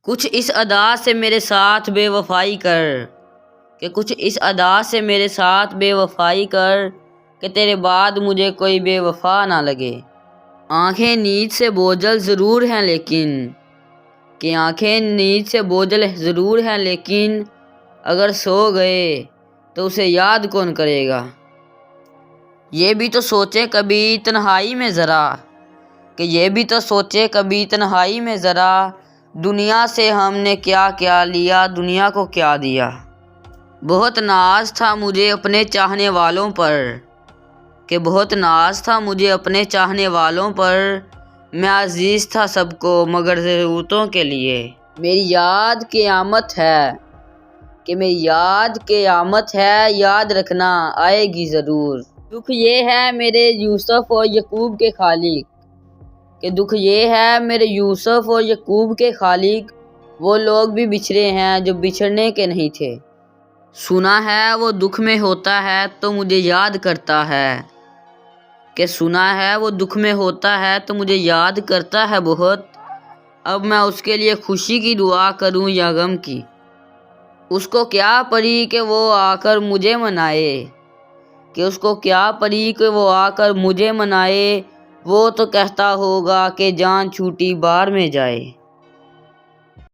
کچھ اس ادا سے میرے ساتھ بے وفائی کر، کہ کچھ اس ادا سے میرے ساتھ بے وفائی کر، کہ تیرے بعد مجھے کوئی بے وفا نہ لگے۔ آنکھیں نیند سے بوجھل ضرور ہیں لیکن، کہ آنکھیں نیند سے بوجھل ضرور ہیں لیکن اگر سو گئے تو اسے یاد کون کرے گا۔ یہ بھی تو سوچے کبھی تنہائی میں ذرا، کہ یہ بھی تو سوچے کبھی تنہائی میں ذرا، دنیا سے ہم نے کیا کیا لیا، دنیا کو کیا دیا۔ بہت ناز تھا مجھے اپنے چاہنے والوں پر، کہ بہت ناز تھا مجھے اپنے چاہنے والوں پر، میں عزیز تھا سب کو مگر ضرورتوں کے لیے۔ میری یاد قیامت ہے، کہ میری یاد قیامت ہے، یاد رکھنا آئے گی ضرور۔ دکھ یہ ہے میرے یوسف اور یعقوب کے خالق، کہ دکھ یہ ہے میرے یوسف اور یعقوب کے خالق، وہ لوگ بھی بچھڑے ہیں جو بچھڑنے کے نہیں تھے۔ سنا ہے وہ دکھ میں ہوتا ہے تو مجھے یاد کرتا ہے، کہ سنا ہے وہ دکھ میں ہوتا ہے تو مجھے یاد کرتا ہے بہت، اب میں اس کے لیے خوشی کی دعا کروں یا غم کی۔ اس کو کیا پڑی کہ وہ آ کر مجھے منائے، کہ اس کو کیا پڑی کہ وہ آ کر مجھے منائے، وہ تو کہتا ہوگا کہ جان چھوٹی بار میں جائے۔